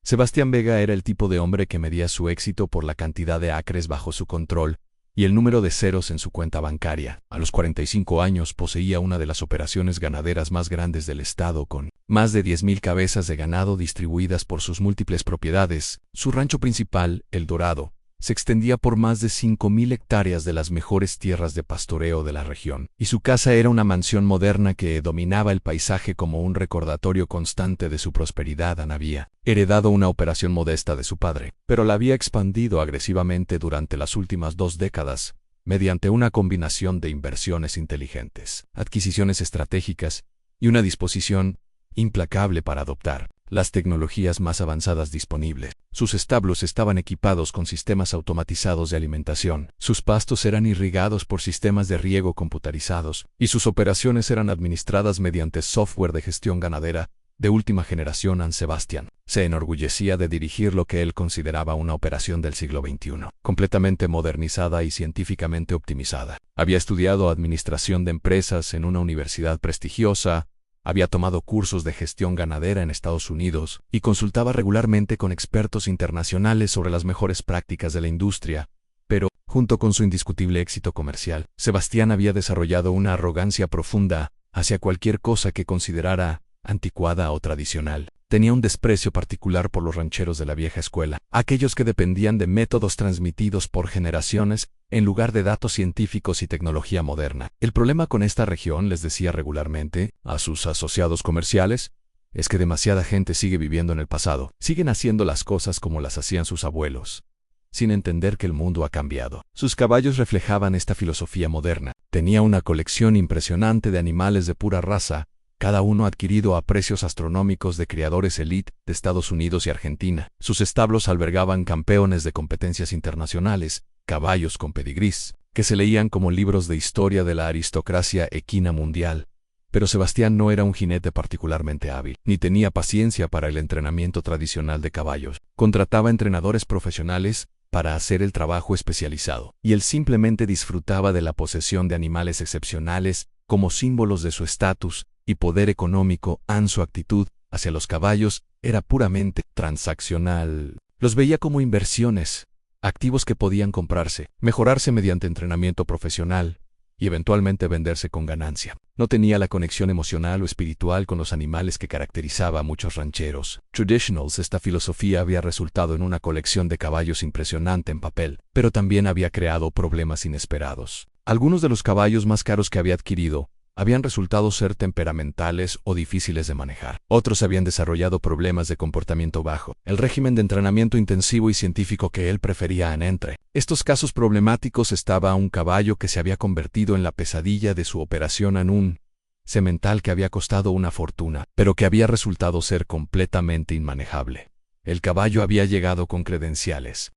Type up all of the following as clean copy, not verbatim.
Sebastián Vega era el tipo de hombre que medía su éxito por la cantidad de acres bajo su control y el número de ceros en su cuenta bancaria. A los 45 años poseía una de las operaciones ganaderas más grandes del estado, con más de 10,000 cabezas de ganado distribuidas por sus múltiples propiedades. Su rancho principal, El Dorado, se extendía por más de 5,000 hectáreas de las mejores tierras de pastoreo de la región, y su casa era una mansión moderna que dominaba el paisaje como un recordatorio constante de su prosperidad. Había heredado una operación modesta de su padre, pero la había expandido agresivamente durante las últimas 2 décadas, mediante una combinación de inversiones inteligentes, adquisiciones estratégicas y una disposición implacable para adoptar las tecnologías más avanzadas disponibles. Sus establos estaban equipados con sistemas automatizados de alimentación, sus pastos eran irrigados por sistemas de riego computarizados, y sus operaciones eran administradas mediante software de gestión ganadera de última generación. Sebastián se enorgullecía de dirigir lo que él consideraba una operación del siglo XXI, completamente modernizada y científicamente optimizada. Había estudiado administración de empresas en una universidad prestigiosa, había tomado cursos de gestión ganadera en Estados Unidos y consultaba regularmente con expertos internacionales sobre las mejores prácticas de la industria. Pero, junto con su indiscutible éxito comercial, Sebastián había desarrollado una arrogancia profunda hacia cualquier cosa que considerara anticuada o tradicional. Tenía un desprecio particular por los rancheros de la vieja escuela, aquellos que dependían de métodos transmitidos por generaciones en lugar de datos científicos y tecnología moderna. El problema con esta región, les decía regularmente a sus asociados comerciales, es que demasiada gente sigue viviendo en el pasado, siguen haciendo las cosas como las hacían sus abuelos, sin entender que el mundo ha cambiado. Sus caballos reflejaban esta filosofía moderna. Tenía una colección impresionante de animales de pura raza, cada uno adquirido a precios astronómicos de criadores elite de Estados Unidos y Argentina. Sus establos albergaban campeones de competencias internacionales, caballos con pedigrís, que se leían como libros de historia de la aristocracia equina mundial. Pero Sebastián no era un jinete particularmente hábil, ni tenía paciencia para el entrenamiento tradicional de caballos. Contrataba entrenadores profesionales para hacer el trabajo especializado, y él simplemente disfrutaba de la posesión de animales excepcionales como símbolos de su estatus y poder económico. Su actitud hacia los caballos era puramente transaccional. Los veía como inversiones, activos que podían comprarse, mejorarse mediante entrenamiento profesional y eventualmente venderse con ganancia. No tenía la conexión emocional o espiritual con los animales que caracterizaba a muchos rancheros traditionals. Esta filosofía había resultado en una colección de caballos impresionante en papel, pero también había creado problemas inesperados. Algunos de los caballos más caros que había adquirido habían resultado ser temperamentales o difíciles de manejar. Otros habían desarrollado problemas de comportamiento bajo. El régimen de entrenamiento intensivo y científico que él prefería entre estos casos problemáticos estaba un caballo que se había convertido en la pesadilla de su operación, en un semental que había costado una fortuna, pero que había resultado ser completamente inmanejable. El caballo había llegado con credenciales.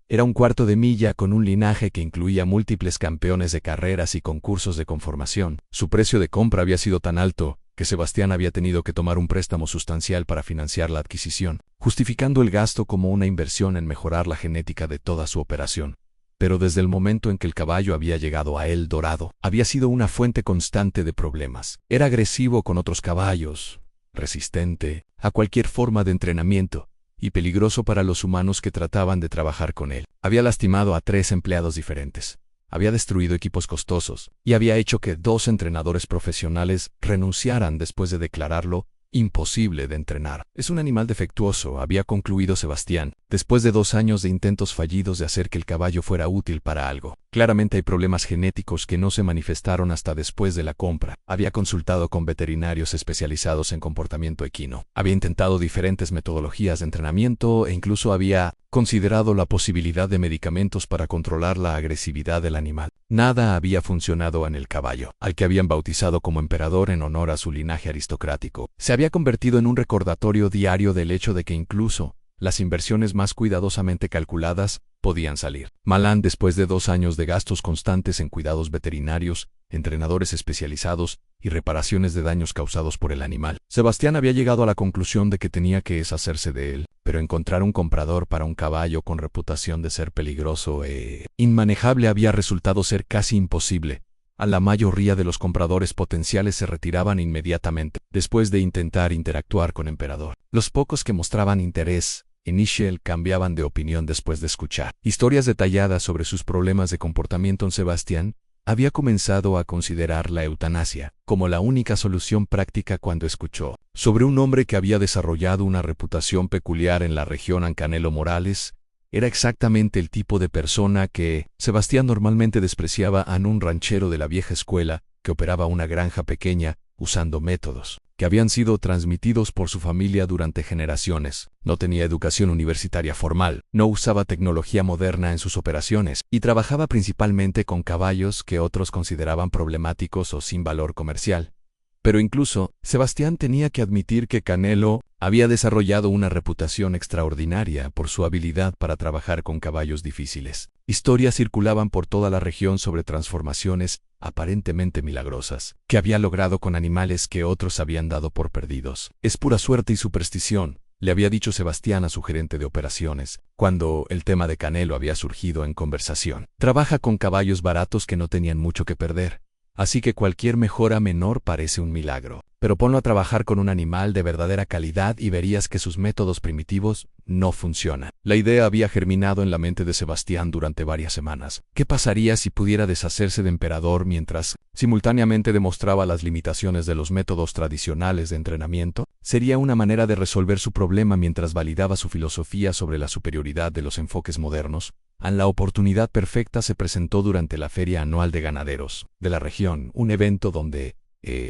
Era un cuarto de milla con un linaje que incluía múltiples campeones de carreras y concursos de conformación. Su precio de compra había sido tan alto que Sebastián había tenido que tomar un préstamo sustancial para financiar la adquisición, justificando el gasto como una inversión en mejorar la genética de toda su operación. Pero desde el momento en que el caballo había llegado a El Dorado, había sido una fuente constante de problemas. Era agresivo con otros caballos, resistente a cualquier forma de entrenamiento, y peligroso para los humanos que trataban de trabajar con él. Había lastimado a 3 empleados diferentes, había destruido equipos costosos, y había hecho que 2 entrenadores profesionales renunciaran después de declararlo imposible de entrenar. Es un animal defectuoso, había concluido Sebastián, después de 2 años de intentos fallidos de hacer que el caballo fuera útil para algo. Claramente hay problemas genéticos que no se manifestaron hasta después de la compra. Había consultado con veterinarios especializados en comportamiento equino. Había intentado diferentes metodologías de entrenamiento e incluso había considerado la posibilidad de medicamentos para controlar la agresividad del animal. Nada había funcionado en el caballo, al que habían bautizado como emperador en honor a su linaje aristocrático. Se había convertido en un recordatorio diario del hecho de que incluso las inversiones más cuidadosamente calculadas podían salir mal. Después de 2 años de gastos constantes en cuidados veterinarios, entrenadores especializados y reparaciones de daños causados por el animal, Sebastián había llegado a la conclusión de que tenía que deshacerse de él, pero encontrar un comprador para un caballo con reputación de ser peligroso e inmanejable había resultado ser casi imposible. A la mayoría de los compradores potenciales se retiraban inmediatamente, después de intentar interactuar con Emperador. Los pocos que mostraban interés inicial cambiaban de opinión después de escuchar historias detalladas sobre sus problemas de comportamiento. Sebastián había comenzado a considerar la eutanasia como la única solución práctica cuando escuchó sobre un hombre que había desarrollado una reputación peculiar en la región. Canelo Morales era exactamente el tipo de persona que Sebastián normalmente despreciaba, un ranchero de la vieja escuela que operaba una granja pequeña usando métodos que habían sido transmitidos por su familia durante generaciones. No tenía educación universitaria formal, no usaba tecnología moderna en sus operaciones y trabajaba principalmente con caballos que otros consideraban problemáticos o sin valor comercial. Pero incluso, Sebastián tenía que admitir que Canelo había desarrollado una reputación extraordinaria por su habilidad para trabajar con caballos difíciles. Historias circulaban por toda la región sobre transformaciones aparentemente milagrosas que había logrado con animales que otros habían dado por perdidos. Es pura suerte y superstición, le había dicho Sebastián a su gerente de operaciones, cuando el tema de Canelo había surgido en conversación. Trabaja con caballos baratos que no tenían mucho que perder. Así que cualquier mejora menor parece un milagro. Pero ponlo a trabajar con un animal de verdadera calidad y verías que sus métodos primitivos no funcionan. La idea había germinado en la mente de Sebastián durante varias semanas. ¿Qué pasaría si pudiera deshacerse de Emperador mientras simultáneamente demostraba las limitaciones de los métodos tradicionales de entrenamiento? Sería una manera de resolver su problema mientras validaba su filosofía sobre la superioridad de los enfoques modernos. La oportunidad perfecta se presentó durante la Feria Anual de Ganaderos de la región, un evento donde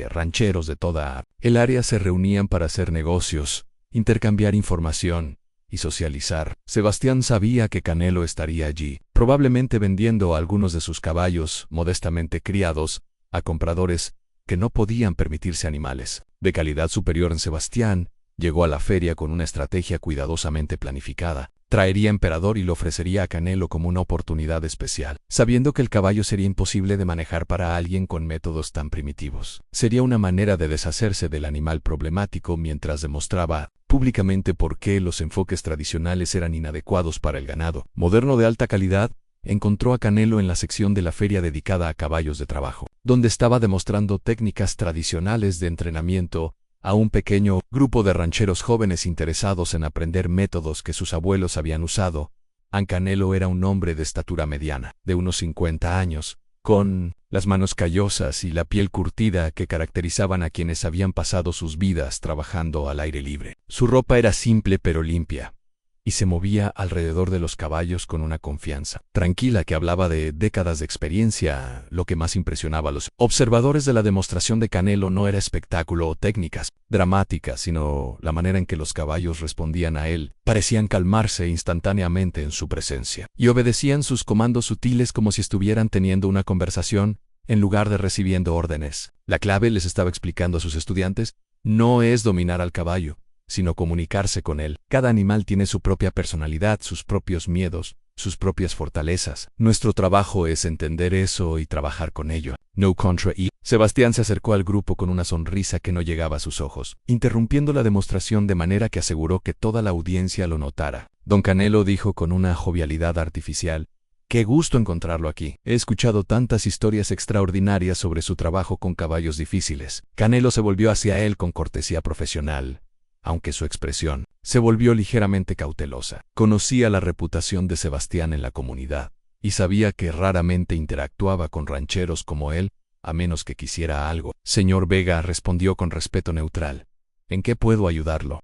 rancheros de toda el área se reunían para hacer negocios, intercambiar información y socializar. Sebastián sabía que Canelo estaría allí, probablemente vendiendo algunos de sus caballos modestamente criados a compradores que no podían permitirse animales de calidad superior. Sebastián llegó a la feria con una estrategia cuidadosamente planificada. Traería Emperador y lo ofrecería a Canelo como una oportunidad especial, sabiendo que el caballo sería imposible de manejar para alguien con métodos tan primitivos. Sería una manera de deshacerse del animal problemático mientras demostraba públicamente por qué los enfoques tradicionales eran inadecuados para el ganado moderno de alta calidad. Encontró a Canelo en la sección de la feria dedicada a caballos de trabajo, donde estaba demostrando técnicas tradicionales de entrenamiento a un pequeño grupo de rancheros jóvenes interesados en aprender métodos que sus abuelos habían usado. Canelo era un hombre de estatura mediana, de unos 50 años, con las manos callosas y la piel curtida que caracterizaban a quienes habían pasado sus vidas trabajando al aire libre. Su ropa era simple pero limpia, y se movía alrededor de los caballos con una confianza tranquila que hablaba de décadas de experiencia. Lo que más impresionaba a los observadores de la demostración de Canelo no era espectáculo o técnicas dramáticas, sino la manera en que los caballos respondían a él. Parecían calmarse instantáneamente en su presencia y obedecían sus comandos sutiles como si estuvieran teniendo una conversación en lugar de recibiendo órdenes. La clave, les estaba explicando a sus estudiantes, no es dominar al caballo, sino comunicarse con él. Cada animal tiene su propia personalidad, sus propios miedos, sus propias fortalezas. Nuestro trabajo es entender eso y trabajar con ello. No contra y. Sebastián se acercó al grupo con una sonrisa que no llegaba a sus ojos, interrumpiendo la demostración de manera que aseguró que toda la audiencia lo notara. Don Canelo dijo con una jovialidad artificial: «Qué gusto encontrarlo aquí. He escuchado tantas historias extraordinarias sobre su trabajo con caballos difíciles». Canelo se volvió hacia él con cortesía profesional, aunque su expresión se volvió ligeramente cautelosa. Conocía la reputación de Sebastián en la comunidad y sabía que raramente interactuaba con rancheros como él, a menos que quisiera algo. «Señor Vega», respondió con respeto neutral, «¿en qué puedo ayudarlo?»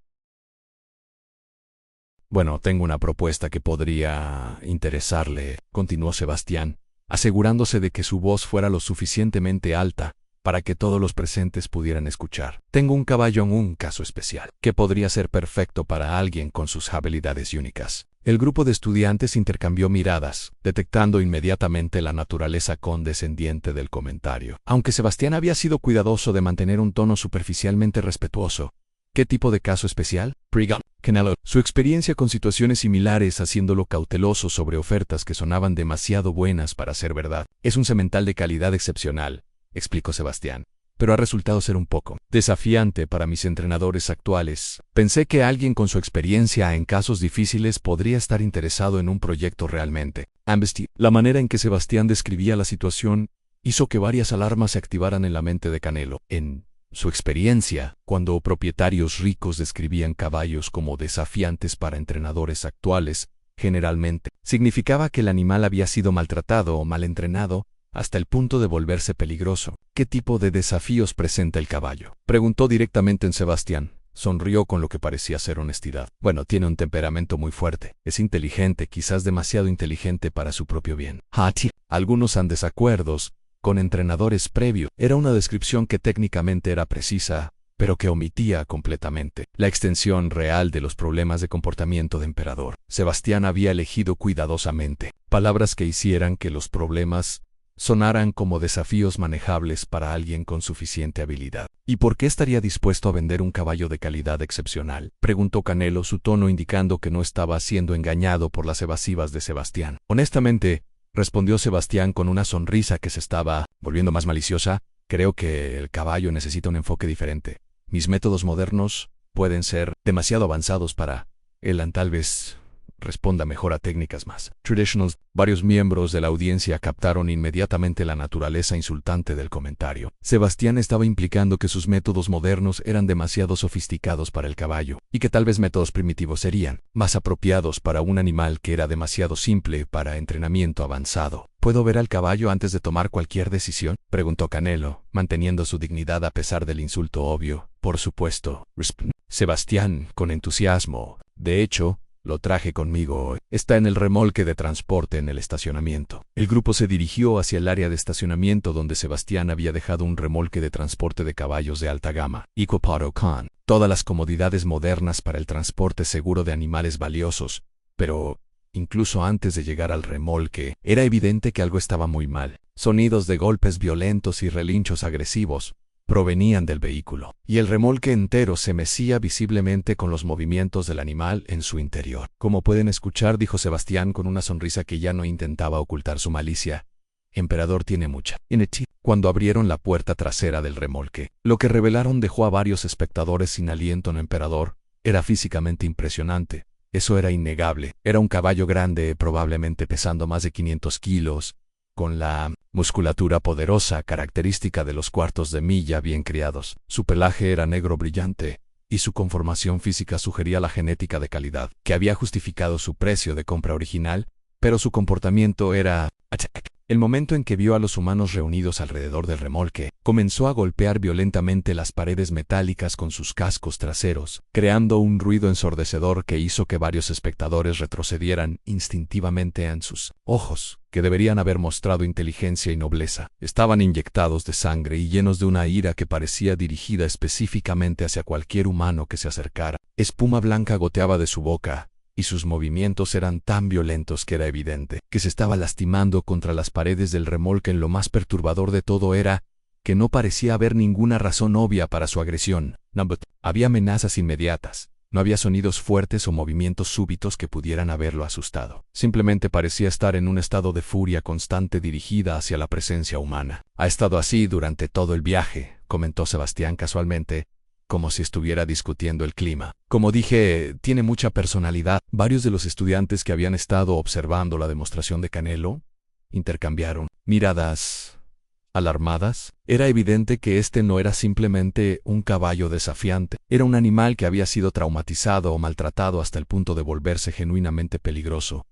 «Bueno, tengo una propuesta que podría interesarle», continuó Sebastián, asegurándose de que su voz fuera lo suficientemente alta para que todos los presentes pudieran escuchar. «Tengo un caballo en un caso especial, que podría ser perfecto para alguien con sus habilidades únicas». El grupo de estudiantes intercambió miradas, detectando inmediatamente la naturaleza condescendiente del comentario. Aunque Sebastián había sido cuidadoso de mantener un tono superficialmente respetuoso. ¿Qué tipo de caso especial? Preguntó Canelo, su experiencia con situaciones similares haciéndolo cauteloso sobre ofertas que sonaban demasiado buenas para ser verdad. «Es un semental de calidad excepcional», explicó Sebastián, «pero ha resultado ser un poco desafiante para mis entrenadores actuales. Pensé que alguien con su experiencia en casos difíciles podría estar interesado en un proyecto realmente». La manera en que Sebastián describía la situación hizo que varias alarmas se activaran en la mente de Canelo. En su experiencia, cuando propietarios ricos describían caballos como desafiantes para entrenadores actuales, generalmente significaba que el animal había sido maltratado o mal entrenado hasta el punto de volverse peligroso. ¿Qué tipo de desafíos presenta el caballo?, preguntó directamente en Sebastián. Sonrió con lo que parecía ser honestidad. Bueno, tiene un temperamento muy fuerte. Es inteligente, quizás demasiado inteligente para su propio bien. Algunos han desacuerdos con entrenadores previo. Era una descripción que técnicamente era precisa, pero que omitía completamente la extensión real de los problemas de comportamiento de Emperador. Sebastián había elegido cuidadosamente palabras que hicieran que los problemas sonaran como desafíos manejables para alguien con suficiente habilidad. ¿Y por qué estaría dispuesto a vender un caballo de calidad excepcional?, preguntó Canelo, su tono indicando que no estaba siendo engañado por las evasivas de Sebastián. Honestamente, respondió Sebastián con una sonrisa que se estaba volviendo más maliciosa, creo que el caballo necesita un enfoque diferente. Mis métodos modernos pueden ser demasiado avanzados para él, tal vez responda mejor a técnicas más traditionals. Varios miembros de la audiencia captaron inmediatamente la naturaleza insultante del comentario. Sebastián estaba implicando que sus métodos modernos eran demasiado sofisticados para el caballo, y que tal vez métodos primitivos serían más apropiados para un animal que era demasiado simple para entrenamiento avanzado. ¿Puedo ver al caballo antes de tomar cualquier decisión?, preguntó Canelo, manteniendo su dignidad a pesar del insulto obvio. Por supuesto, Sebastián, con entusiasmo. De hecho, lo traje conmigo hoy. Está en el remolque de transporte en el estacionamiento. El grupo se dirigió hacia el área de estacionamiento donde Sebastián había dejado un remolque de transporte de caballos de alta gama, Equipado con todas las comodidades modernas para el transporte seguro de animales valiosos. Pero incluso antes de llegar al remolque, era evidente que algo estaba muy mal. Sonidos de golpes violentos y relinchos agresivos provenían del vehículo, y el remolque entero se mecía visiblemente con los movimientos del animal en su interior. Como pueden escuchar, dijo Sebastián con una sonrisa que ya no intentaba ocultar su malicia, Emperador tiene mucha energía. Cuando abrieron la puerta trasera del remolque, lo que revelaron dejó a varios espectadores sin aliento en Emperador. Era físicamente impresionante. Eso era innegable. Era un caballo grande, probablemente pesando más de 500 kilos, con la musculatura poderosa característica de los cuartos de milla bien criados. Su pelaje era negro brillante, y su conformación física sugería la genética de calidad, que había justificado su precio de compra original, pero su comportamiento era El momento en que vio a los humanos reunidos alrededor del remolque, comenzó a golpear violentamente las paredes metálicas con sus cascos traseros, creando un ruido ensordecedor que hizo que varios espectadores retrocedieran instintivamente en sus ojos, que deberían haber mostrado inteligencia y nobleza. Estaban inyectados de sangre y llenos de una ira que parecía dirigida específicamente hacia cualquier humano que se acercara. Espuma blanca goteaba de su boca, y sus movimientos eran tan violentos que era evidente que se estaba lastimando contra las paredes del remolque. Lo más perturbador de todo era que no parecía haber ninguna razón obvia para su agresión. Había amenazas inmediatas. No había sonidos fuertes o movimientos súbitos que pudieran haberlo asustado. Simplemente parecía estar en un estado de furia constante dirigida hacia la presencia humana. Ha estado así durante todo el viaje, comentó Sebastián casualmente, como si estuviera discutiendo el clima. Como dije, tiene mucha personalidad. Varios de los estudiantes que habían estado observando la demostración de Canelo intercambiaron miradas alarmadas. Era evidente que este no era simplemente un caballo desafiante. Era un animal que había sido traumatizado o maltratado hasta el punto de volverse genuinamente peligroso.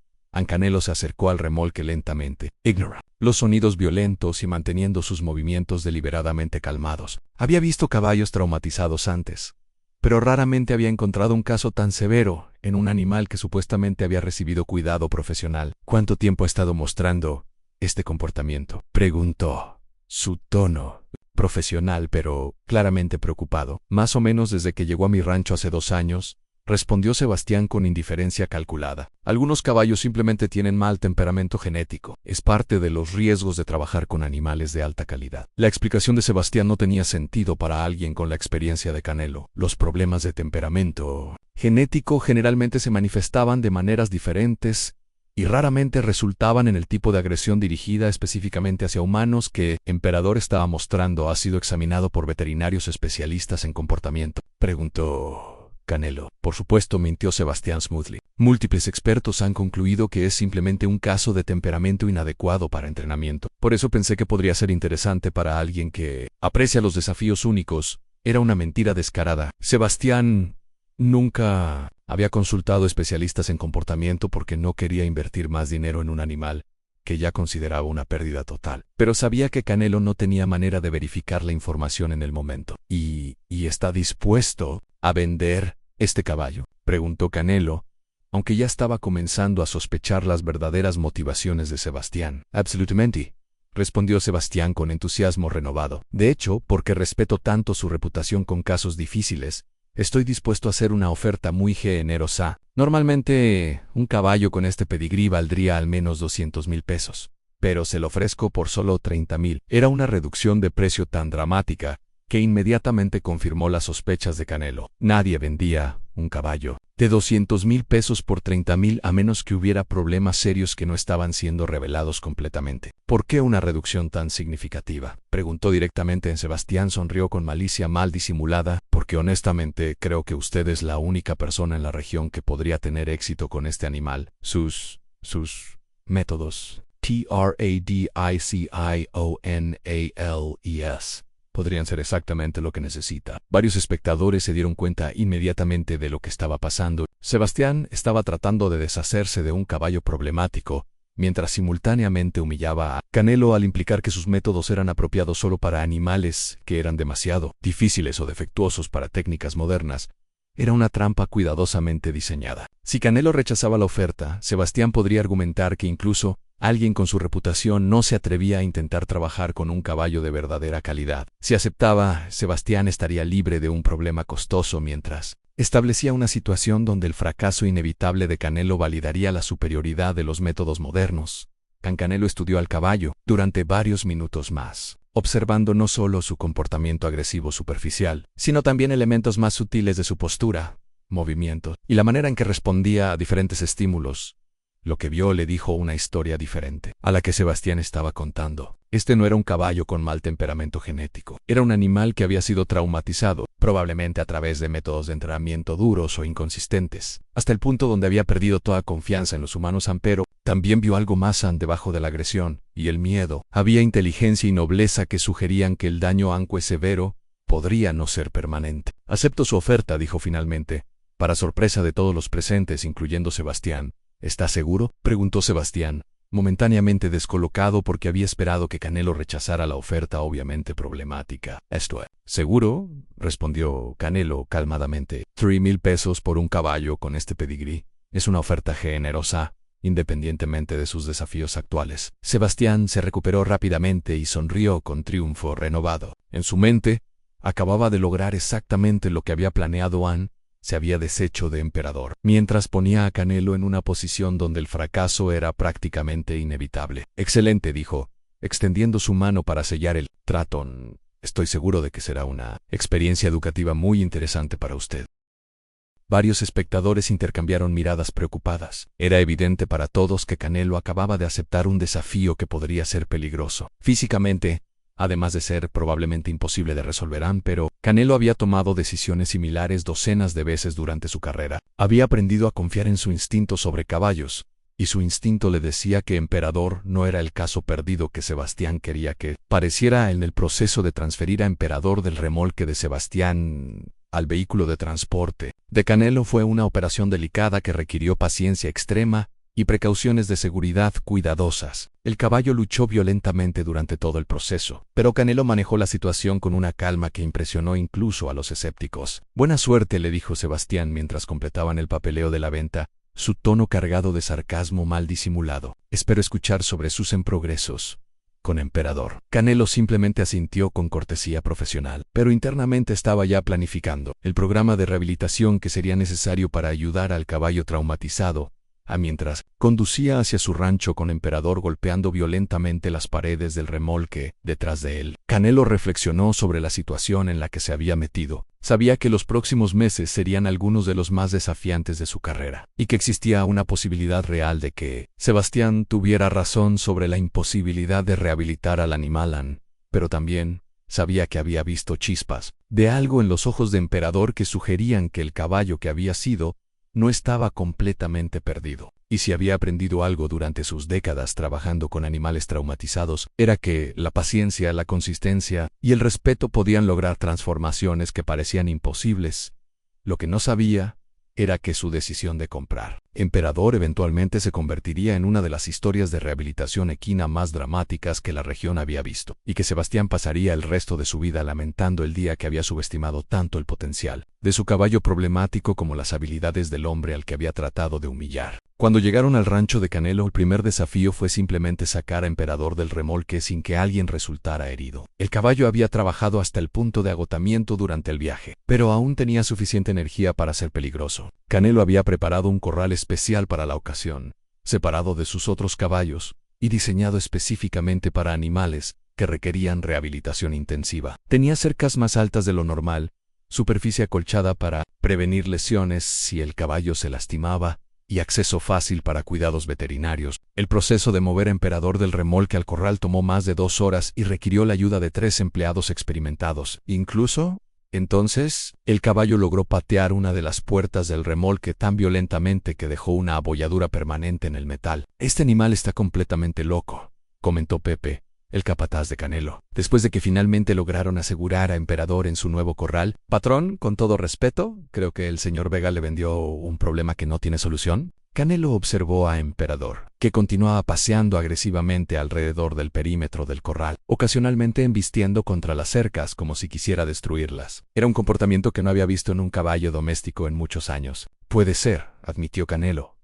Canelo se acercó al remolque lentamente, ignora los sonidos violentos y manteniendo sus movimientos deliberadamente calmados. Había visto caballos traumatizados antes, pero raramente había encontrado un caso tan severo en un animal que supuestamente había recibido cuidado profesional. ¿Cuánto tiempo ha estado mostrando este comportamiento?, preguntó, su tono profesional pero claramente preocupado. Más o menos desde que llegó a mi rancho hace 2 años, respondió Sebastián con indiferencia calculada. Algunos caballos simplemente tienen mal temperamento genético. Es parte de los riesgos de trabajar con animales de alta calidad. La explicación de Sebastián no tenía sentido para alguien con la experiencia de Canelo. Los problemas de temperamento genético generalmente se manifestaban de maneras diferentes y raramente resultaban en el tipo de agresión dirigida específicamente hacia humanos que Emperador estaba mostrando. ¿Ha sido examinado por veterinarios especialistas en comportamiento?, preguntó Canelo. Por supuesto, mintió Sebastián smoothly. Múltiples expertos han concluido que es simplemente un caso de temperamento inadecuado para entrenamiento. Por eso pensé que podría ser interesante para alguien que aprecia los desafíos únicos. Era una mentira descarada. Sebastián nunca había consultado especialistas en comportamiento porque no quería invertir más dinero en un animal que ya consideraba una pérdida total. Pero sabía que Canelo no tenía manera de verificar la información en el momento. ¿Y está dispuesto a vender este caballo?, preguntó Canelo, aunque ya estaba comenzando a sospechar las verdaderas motivaciones de Sebastián. Absolutamente, respondió Sebastián con entusiasmo renovado. De hecho, porque respeto tanto su reputación con casos difíciles, estoy dispuesto a hacer una oferta muy generosa. Normalmente, un caballo con este pedigrí valdría al menos 200,000 pesos, pero se lo ofrezco por solo 30,000. Era una reducción de precio tan dramática que inmediatamente confirmó las sospechas de Canelo. Nadie vendía un caballo de 200,000 pesos por 30,000 a menos que hubiera problemas serios que no estaban siendo revelados completamente. ¿Por qué una reducción tan significativa?, preguntó directamente. Sebastián sonrió con malicia mal disimulada. Porque honestamente creo que usted es la única persona en la región que podría tener éxito con este animal. Sus métodos, TRADICIONALES, podrían ser exactamente lo que necesita. Varios espectadores se dieron cuenta inmediatamente de lo que estaba pasando. Sebastián estaba tratando de deshacerse de un caballo problemático, mientras simultáneamente humillaba a Canelo al implicar que sus métodos eran apropiados solo para animales que eran demasiado difíciles o defectuosos para técnicas modernas. Era una trampa cuidadosamente diseñada. Si Canelo rechazaba la oferta, Sebastián podría argumentar que incluso alguien con su reputación no se atrevía a intentar trabajar con un caballo de verdadera calidad. Si aceptaba, Sebastián estaría libre de un problema costoso mientras establecía una situación donde el fracaso inevitable de Canelo validaría la superioridad de los métodos modernos. Canelo estudió al caballo durante varios minutos más, observando no solo su comportamiento agresivo superficial, sino también elementos más sutiles de su postura, movimientos y la manera en que respondía a diferentes estímulos. Lo que vio le dijo una historia diferente a la que Sebastián estaba contando. Este no era un caballo con mal temperamento genético. Era un animal que había sido traumatizado, probablemente a través de métodos de entrenamiento duros o inconsistentes, hasta el punto donde había perdido toda confianza en los humanos. Pero también vio algo más debajo de la agresión y el miedo. Había inteligencia y nobleza que sugerían que el daño, aunque severo, podría no ser permanente. Acepto su oferta, dijo finalmente, para sorpresa de todos los presentes, incluyendo Sebastián. ¿Está seguro?, preguntó Sebastián, momentáneamente descolocado porque había esperado que Canelo rechazara la oferta obviamente problemática. «Estoy seguro», respondió Canelo calmadamente. 3,000 pesos por un caballo con este pedigrí es una oferta generosa, independientemente de sus desafíos actuales. Sebastián se recuperó rápidamente y sonrió con triunfo renovado. En su mente, acababa de lograr exactamente lo que había planeado. Se había deshecho de emperador, mientras ponía a Canelo en una posición donde el fracaso era prácticamente inevitable. «Excelente», dijo, extendiendo su mano para sellar el trato. «Estoy seguro de que será una experiencia educativa muy interesante para usted». Varios espectadores intercambiaron miradas preocupadas. Era evidente para todos que Canelo acababa de aceptar un desafío que podría ser peligroso físicamente, además de ser probablemente imposible de resolver. Pero Canelo había tomado decisiones similares docenas de veces durante su carrera. Había aprendido a confiar en su instinto sobre caballos, y su instinto le decía que Emperador no era el caso perdido que Sebastián quería que pareciera. En el proceso de transferir a Emperador del remolque de Sebastián al vehículo de transporte de Canelo fue una operación delicada que requirió paciencia extrema y precauciones de seguridad cuidadosas. El caballo luchó violentamente durante todo el proceso, pero Canelo manejó la situación con una calma que impresionó incluso a los escépticos. «Buena suerte», le dijo Sebastián mientras completaban el papeleo de la venta, su tono cargado de sarcasmo mal disimulado. «Espero escuchar sobre sus progresos con Emperador». Canelo simplemente asintió con cortesía profesional, pero internamente estaba ya planificando el programa de rehabilitación que sería necesario para ayudar al caballo traumatizado, mientras conducía hacia su rancho con Emperador golpeando violentamente las paredes del remolque detrás de él. Canelo reflexionó sobre la situación en la que se había metido. Sabía que los próximos meses serían algunos de los más desafiantes de su carrera, y que existía una posibilidad real de que Sebastián tuviera razón sobre la imposibilidad de rehabilitar al animal. Pero también sabía que había visto chispas de algo en los ojos de Emperador que sugerían que el caballo que había sido no estaba completamente perdido. Y si había aprendido algo durante sus décadas trabajando con animales traumatizados, era que la paciencia, la consistencia y el respeto podían lograr transformaciones que parecían imposibles. Lo que no sabía era que su decisión de comprar Emperador eventualmente se convertiría en una de las historias de rehabilitación equina más dramáticas que la región había visto, y que Sebastián pasaría el resto de su vida lamentando el día que había subestimado tanto el potencial de su caballo problemático como las habilidades del hombre al que había tratado de humillar. Cuando llegaron al rancho de Canelo, el primer desafío fue simplemente sacar a Emperador del remolque sin que alguien resultara herido. El caballo había trabajado hasta el punto de agotamiento durante el viaje, pero aún tenía suficiente energía para ser peligroso. Canelo había preparado un corral especial para la ocasión, separado de sus otros caballos y diseñado específicamente para animales que requerían rehabilitación intensiva. Tenía cercas más altas de lo normal, superficie acolchada para prevenir lesiones si el caballo se lastimaba, y acceso fácil para cuidados veterinarios. El proceso de mover a Emperador del remolque al corral tomó más de 2 horas y requirió la ayuda de 3 empleados experimentados. Incluso, entonces, el caballo logró patear una de las puertas del remolque tan violentamente que dejó una abolladura permanente en el metal. «Este animal está completamente loco», comentó Pepe, el capataz de Canelo, después de que finalmente lograron asegurar a Emperador en su nuevo corral. «Patrón, con todo respeto, creo que el señor Vega le vendió un problema que no tiene solución». Canelo observó a Emperador, que continuaba paseando agresivamente alrededor del perímetro del corral, ocasionalmente embistiendo contra las cercas como si quisiera destruirlas. Era un comportamiento que no había visto en un caballo doméstico en muchos años. «Puede ser», admitió Canelo,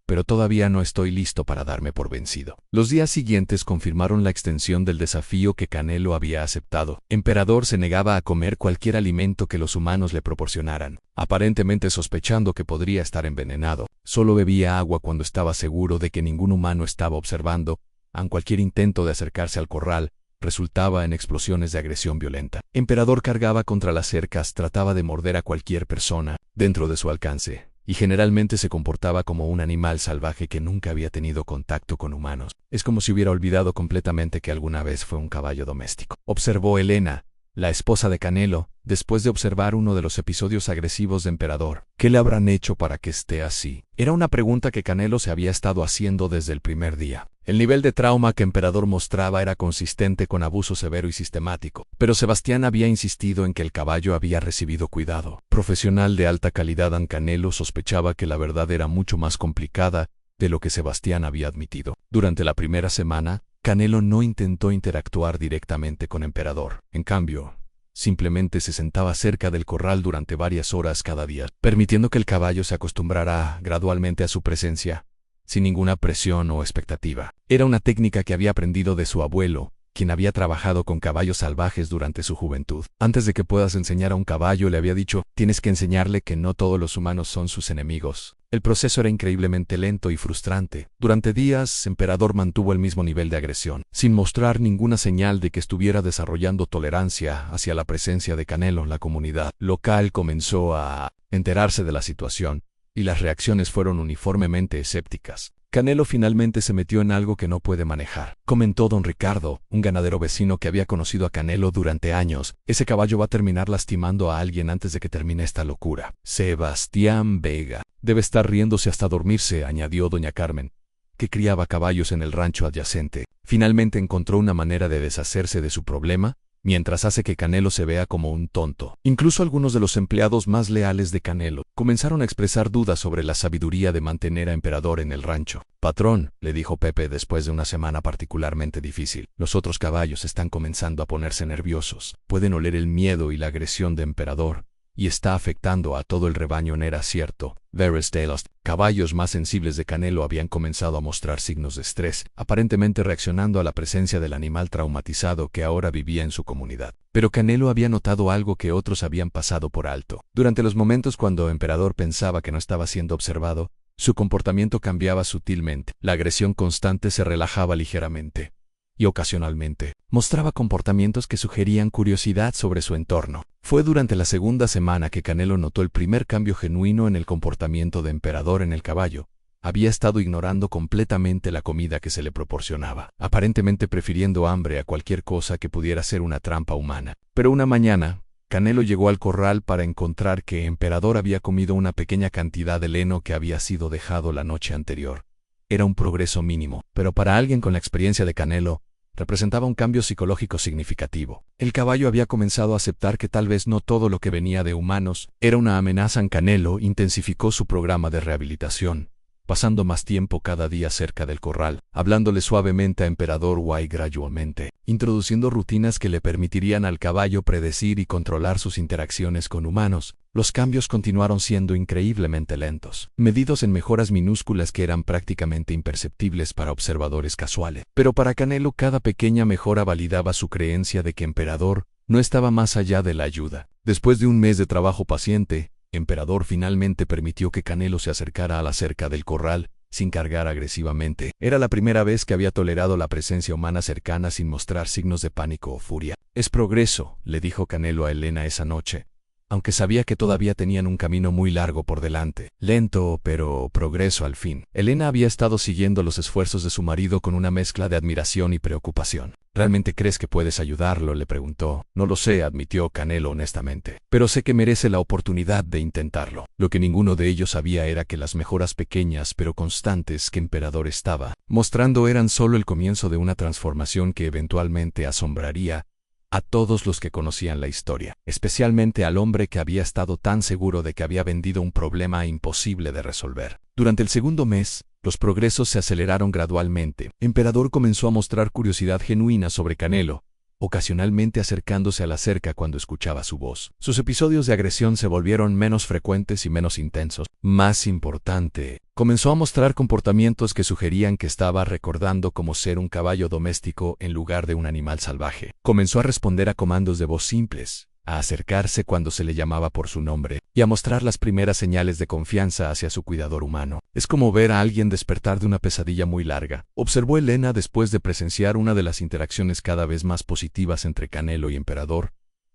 «pero todavía no estoy listo para darme por vencido». Los días siguientes confirmaron la extensión del desafío que Canelo había aceptado. Emperador se negaba a comer cualquier alimento que los humanos le proporcionaran, aparentemente sospechando que podría estar envenenado. Solo bebía agua cuando estaba seguro de que ningún humano estaba observando, aunque cualquier intento de acercarse al corral resultaba en explosiones de agresión violenta. Emperador cargaba contra las cercas, trataba de morder a cualquier persona dentro de su alcance, y generalmente se comportaba como un animal salvaje que nunca había tenido contacto con humanos. «Es como si hubiera olvidado completamente que alguna vez fue un caballo doméstico», observó Elena, la esposa de Canelo, después de observar uno de los episodios agresivos de Emperador. «¿Qué le habrán hecho para que esté así?». Era una pregunta que Canelo se había estado haciendo desde el primer día. El nivel de trauma que Emperador mostraba era consistente con abuso severo y sistemático, pero Sebastián había insistido en que el caballo había recibido cuidado profesional de alta calidad. Canelo sospechaba que la verdad era mucho más complicada de lo que Sebastián había admitido. Durante la primera semana, Canelo no intentó interactuar directamente con Emperador. En cambio, simplemente se sentaba cerca del corral durante varias horas cada día, permitiendo que el caballo se acostumbrara gradualmente a su presencia, sin ninguna presión o expectativa. Era una técnica que había aprendido de su abuelo, quien había trabajado con caballos salvajes durante su juventud. «Antes de que puedas enseñar a un caballo», le había dicho, «tienes que enseñarle que no todos los humanos son sus enemigos». El proceso era increíblemente lento y frustrante. Durante días, Emperador mantuvo el mismo nivel de agresión, sin mostrar ninguna señal de que estuviera desarrollando tolerancia hacia la presencia de Canelo. La comunidad local comenzó a enterarse de la situación, y las reacciones fueron uniformemente escépticas. «Canelo finalmente se metió en algo que no puede manejar», comentó don Ricardo, un ganadero vecino que había conocido a Canelo durante años. «Ese caballo va a terminar lastimando a alguien antes de que termine esta locura». «Sebastián Vega debe estar riéndose hasta dormirse», añadió doña Carmen, que criaba caballos en el rancho adyacente. «Finalmente encontró una manera de deshacerse de su problema, mientras hace que Canelo se vea como un tonto». Incluso algunos de los empleados más leales de Canelo comenzaron a expresar dudas sobre la sabiduría de mantener a Emperador en el rancho. «Patrón», le dijo Pepe después de una semana particularmente difícil, «los otros caballos están comenzando a ponerse nerviosos. Pueden oler el miedo y la agresión de Emperador, y está afectando a todo el rebaño». «Era cierto». De los caballos más sensibles de Canelo habían comenzado a mostrar signos de estrés, aparentemente reaccionando a la presencia del animal traumatizado que ahora vivía en su comunidad. Pero Canelo había notado algo que otros habían pasado por alto. Durante los momentos cuando Emperador pensaba que no estaba siendo observado, su comportamiento cambiaba sutilmente. La agresión constante se relajaba ligeramente, y ocasionalmente mostraba comportamientos que sugerían curiosidad sobre su entorno. Fue durante la segunda semana que Canelo notó el primer cambio genuino en el comportamiento de Emperador en el caballo. Había estado ignorando completamente la comida que se le proporcionaba, aparentemente prefiriendo hambre a cualquier cosa que pudiera ser una trampa humana. Pero una mañana, Canelo llegó al corral para encontrar que Emperador había comido una pequeña cantidad de heno que había sido dejado la noche anterior. Era un progreso mínimo, pero para alguien con la experiencia de Canelo, representaba un cambio psicológico significativo. El caballo había comenzado a aceptar que tal vez no todo lo que venía de humanos era una amenaza. Canelo intensificó su programa de rehabilitación, pasando más tiempo cada día cerca del corral, hablándole suavemente a Emperador Wai gradualmente, introduciendo rutinas que le permitirían al caballo predecir y controlar sus interacciones con humanos. Los cambios continuaron siendo increíblemente lentos, medidos en mejoras minúsculas que eran prácticamente imperceptibles para observadores casuales. Pero para Canelo cada pequeña mejora validaba su creencia de que Emperador no estaba más allá de la ayuda. Después de un mes de trabajo paciente, Emperador finalmente permitió que Canelo se acercara a la cerca del corral, sin cargar agresivamente. Era la primera vez que había tolerado la presencia humana cercana sin mostrar signos de pánico o furia. «Es progreso», le dijo Canelo a Helena esa noche, aunque sabía que todavía tenían un camino muy largo por delante. Lento, pero progreso al fin. Helena había estado siguiendo los esfuerzos de su marido con una mezcla de admiración y preocupación. «¿Realmente crees que puedes ayudarlo?», le preguntó. «No lo sé», admitió Canelo honestamente, «pero sé que merece la oportunidad de intentarlo». Lo que ninguno de ellos sabía era que las mejoras pequeñas pero constantes que Emperador estaba mostrando eran solo el comienzo de una transformación que eventualmente asombraría a todos los que conocían la historia, especialmente al hombre que había estado tan seguro de que había vendido un problema imposible de resolver. Durante el segundo mes, los progresos se aceleraron gradualmente. Emperador comenzó a mostrar curiosidad genuina sobre Canelo, ocasionalmente acercándose a la cerca cuando escuchaba su voz. Sus episodios de agresión se volvieron menos frecuentes y menos intensos. Más importante, comenzó a mostrar comportamientos que sugerían que estaba recordando cómo ser un caballo doméstico en lugar de un animal salvaje. Comenzó a responder a comandos de voz simples, a acercarse cuando se le llamaba por su nombre, y a mostrar las primeras señales de confianza hacia su cuidador humano. «Es como ver a alguien despertar de una pesadilla muy larga», observó Helena después de presenciar una de las interacciones cada vez más positivas entre Canelo y Emperador.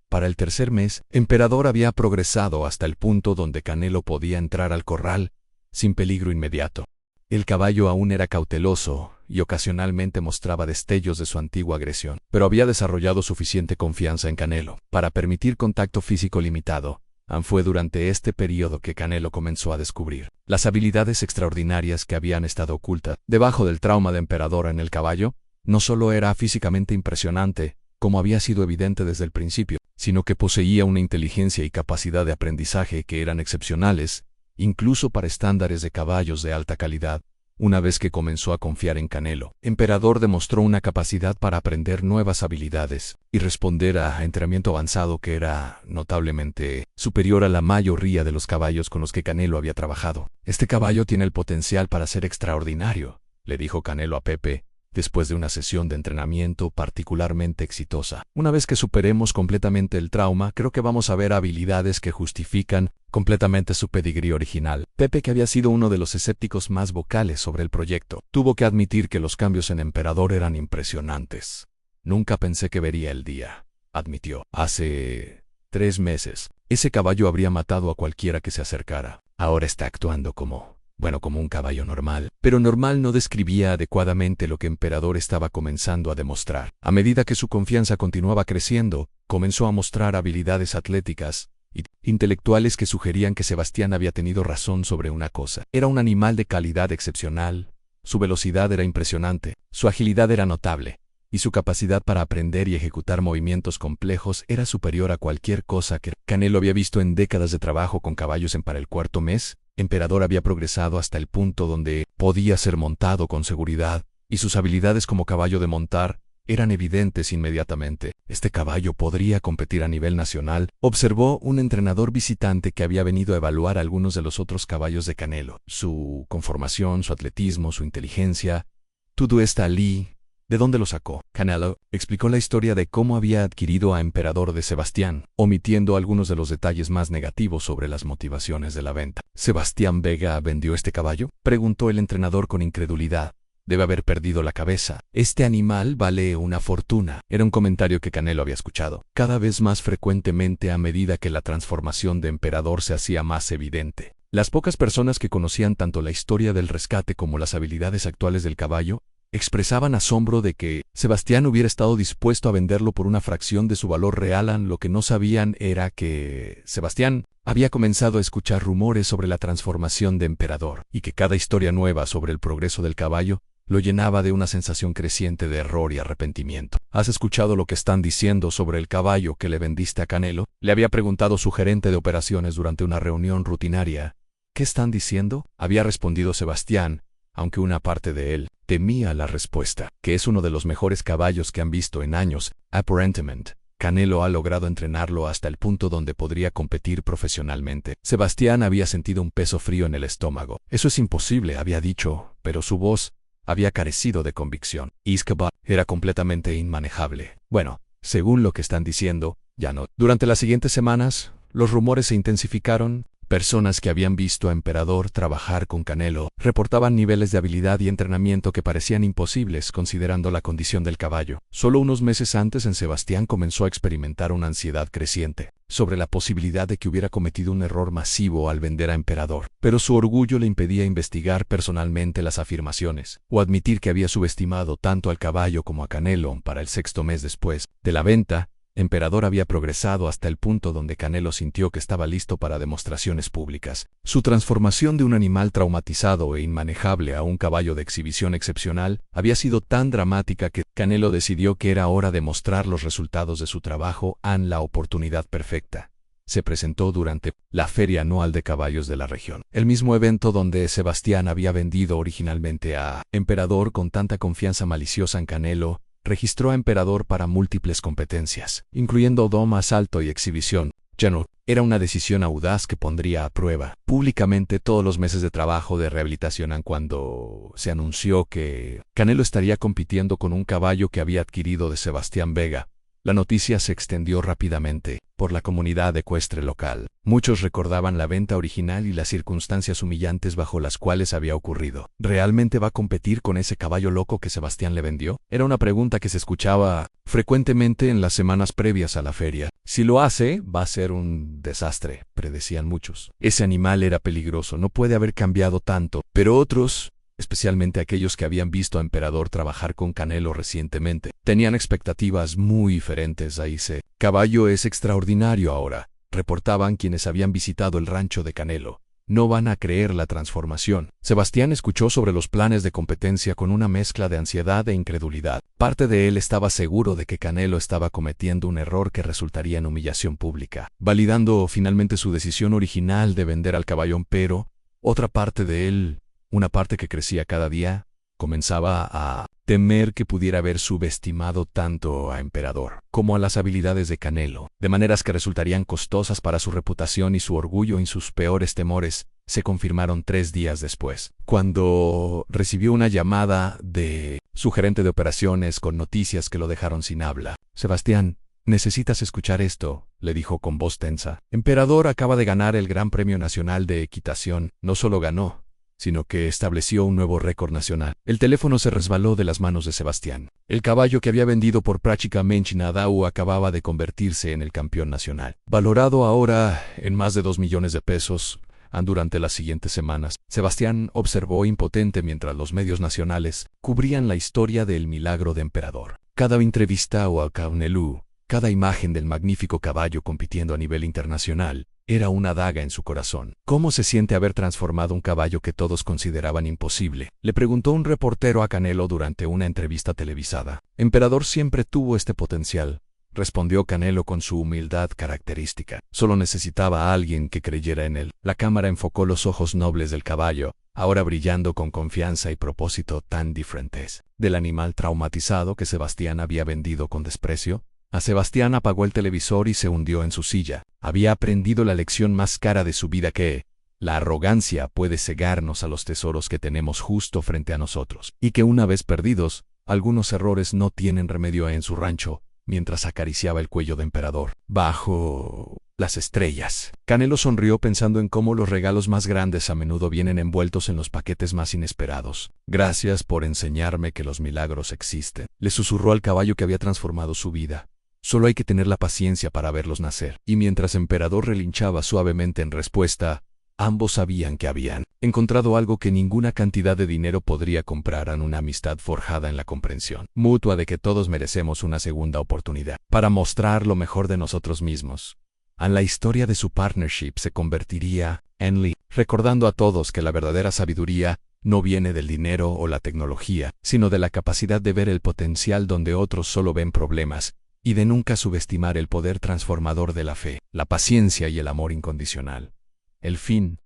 Para el tercer mes, Emperador había progresado hasta el punto donde Canelo podía entrar al corral sin peligro inmediato. El caballo aún era cauteloso y ocasionalmente mostraba destellos de su antigua agresión, pero había desarrollado suficiente confianza en Canelo para permitir contacto físico limitado. Fue durante este periodo que Canelo comenzó a descubrir las habilidades extraordinarias que habían estado ocultas debajo del trauma de Emperador en el caballo. No solo era físicamente impresionante, como había sido evidente desde el principio, sino que poseía una inteligencia y capacidad de aprendizaje que eran excepcionales, incluso para estándares de caballos de alta calidad. Una vez que comenzó a confiar en Canelo, Emperador demostró una capacidad para aprender nuevas habilidades y responder a entrenamiento avanzado que era notablemente superior a la mayoría de los caballos con los que Canelo había trabajado. «Este caballo tiene el potencial para ser extraordinario», le dijo Canelo a Pepe, después de una sesión de entrenamiento particularmente exitosa. «Una vez que superemos completamente el trauma, creo que vamos a ver habilidades que justifican completamente su pedigrí original». Pepe, que había sido uno de los escépticos más vocales sobre el proyecto, tuvo que admitir que los cambios en Emperador eran impresionantes. «Nunca pensé que vería el día», admitió. «Hace 3 meses, ese caballo habría matado a cualquiera que se acercara. Ahora está actuando como un caballo normal». Pero normal no describía adecuadamente lo que Emperador estaba comenzando a demostrar. A medida que su confianza continuaba creciendo, comenzó a mostrar habilidades atléticas y intelectuales que sugerían que Sebastián había tenido razón sobre una cosa. Era un animal de calidad excepcional, su velocidad era impresionante, su agilidad era notable, y su capacidad para aprender y ejecutar movimientos complejos era superior a cualquier cosa que Canelo había visto en décadas de trabajo con caballos. Para el cuarto mes, Emperador había progresado hasta el punto donde podía ser montado con seguridad, y sus habilidades como caballo de montar eran evidentes inmediatamente. «Este caballo podría competir a nivel nacional», observó un entrenador visitante que había venido a evaluar algunos de los otros caballos de Canelo. «Su conformación, su atletismo, su inteligencia, todo está allí. ¿De dónde lo sacó?». Canelo explicó la historia de cómo había adquirido a Emperador de Sebastián, omitiendo algunos de los detalles más negativos sobre las motivaciones de la venta. «¿Sebastián Vega vendió este caballo?», preguntó el entrenador con incredulidad. «Debe haber perdido la cabeza. Este animal vale una fortuna». Era un comentario que Canelo había escuchado cada vez más frecuentemente a medida que la transformación de Emperador se hacía más evidente. Las pocas personas que conocían tanto la historia del rescate como las habilidades actuales del caballo expresaban asombro de que Sebastián hubiera estado dispuesto a venderlo por una fracción de su valor real. Lo que no sabían era que Sebastián había comenzado a escuchar rumores sobre la transformación de Emperador, y que cada historia nueva sobre el progreso del caballo lo llenaba de una sensación creciente de error y arrepentimiento. ¿Has escuchado lo que están diciendo sobre el caballo que le vendiste a Canelo?, le había preguntado su gerente de operaciones durante una reunión rutinaria. ¿Qué están diciendo?, había respondido Sebastián, aunque una parte de él temía la respuesta. Que es uno de los mejores caballos que han visto en años. Aparentemente, Canelo ha logrado entrenarlo hasta el punto donde podría competir profesionalmente. Sebastián había sentido un peso frío en el estómago. Eso es imposible, había dicho, pero su voz había carecido de convicción. Iscaba era completamente inmanejable. Bueno, según lo que están diciendo, ya no. Durante las siguientes semanas, los rumores se intensificaron. Personas que habían visto a Emperador trabajar con Canelo reportaban niveles de habilidad y entrenamiento que parecían imposibles considerando la condición del caballo. Solo unos meses antes, en Sebastián comenzó a experimentar una ansiedad creciente sobre la posibilidad de que hubiera cometido un error masivo al vender a Emperador, pero su orgullo le impedía investigar personalmente las afirmaciones o admitir que había subestimado tanto al caballo como a Canelo. Para el sexto mes después de la venta, Emperador había progresado hasta el punto donde Canelo sintió que estaba listo para demostraciones públicas. Su transformación de un animal traumatizado e inmanejable a un caballo de exhibición excepcional había sido tan dramática que Canelo decidió que era hora de mostrar los resultados de su trabajo. La oportunidad perfecta se presentó durante la Feria Anual de Caballos de la región, el mismo evento donde Sebastián había vendido originalmente a Emperador. Con tanta confianza maliciosa en Canelo, registró a Emperador para múltiples competencias, incluyendo doma, asalto y exhibición. Ya no era una decisión audaz que pondría a prueba públicamente todos los meses de trabajo de rehabilitación. Cuando se anunció que Canelo estaría compitiendo con un caballo que había adquirido de Sebastián Vega, la noticia se extendió rápidamente por la comunidad ecuestre local. Muchos recordaban la venta original y las circunstancias humillantes bajo las cuales había ocurrido. ¿Realmente va a competir con ese caballo loco que Sebastián le vendió? Era una pregunta que se escuchaba frecuentemente en las semanas previas a la feria. Si lo hace, va a ser un desastre, predecían muchos. Ese animal era peligroso, no puede haber cambiado tanto. Pero otros, especialmente aquellos que habían visto a Emperador trabajar con Canelo recientemente, tenían expectativas muy diferentes. Ese caballo es extraordinario ahora, reportaban quienes habían visitado el rancho de Canelo. No van a creer la transformación. Sebastián escuchó sobre los planes de competencia con una mezcla de ansiedad e incredulidad. Parte de él estaba seguro de que Canelo estaba cometiendo un error que resultaría en humillación pública, validando finalmente su decisión original de vender al caballón, pero otra parte de él, una parte que crecía cada día, comenzaba a temer que pudiera haber subestimado tanto a Emperador como a las habilidades de Canelo, de maneras que resultarían costosas para su reputación y su orgullo. Y sus peores temores se confirmaron 3 días después, cuando recibió una llamada de su gerente de operaciones con noticias que lo dejaron sin habla. Sebastián, necesitas escuchar esto, le dijo con voz tensa. Emperador acaba de ganar el Gran Premio Nacional de Equitación. No solo ganó, sino que estableció un nuevo récord nacional. El teléfono se resbaló de las manos de Sebastián. El caballo que había vendido por prácticamente nada acababa de convertirse en el campeón nacional, valorado ahora en más de 2 millones de pesos. Durante las siguientes semanas, Sebastián observó impotente mientras los medios nacionales cubrían la historia del milagro de Emperador. Cada entrevista a Canelo, cada imagen del magnífico caballo compitiendo a nivel internacional, era una daga en su corazón. ¿Cómo se siente haber transformado un caballo que todos consideraban imposible?, le preguntó un reportero a Canelo durante una entrevista televisada. Emperador siempre tuvo este potencial, respondió Canelo con su humildad característica. Solo necesitaba a alguien que creyera en él. La cámara enfocó los ojos nobles del caballo, ahora brillando con confianza y propósito tan diferentes del animal traumatizado que Sebastián había vendido con desprecio. A Sebastián apagó el televisor y se hundió en su silla. Había aprendido la lección más cara de su vida, que la arrogancia puede cegarnos a los tesoros que tenemos justo frente a nosotros, y que una vez perdidos, algunos errores no tienen remedio. En su rancho, mientras acariciaba el cuello de Emperador, bajo las estrellas, Canelo sonrió pensando en cómo los regalos más grandes a menudo vienen envueltos en los paquetes más inesperados. Gracias por enseñarme que los milagros existen, le susurró al caballo que había transformado su vida. Solo hay que tener la paciencia para verlos nacer. Y mientras Emperador relinchaba suavemente en respuesta, ambos sabían que habían encontrado algo que ninguna cantidad de dinero podría comprar: en una amistad forjada en la comprensión mutua de que todos merecemos una segunda oportunidad para mostrar lo mejor de nosotros mismos. En la historia de su partnership se convertiría en Lee, recordando a todos que la verdadera sabiduría no viene del dinero o la tecnología, sino de la capacidad de ver el potencial donde otros solo ven problemas, y de nunca subestimar el poder transformador de la fe, la paciencia y el amor incondicional. El fin.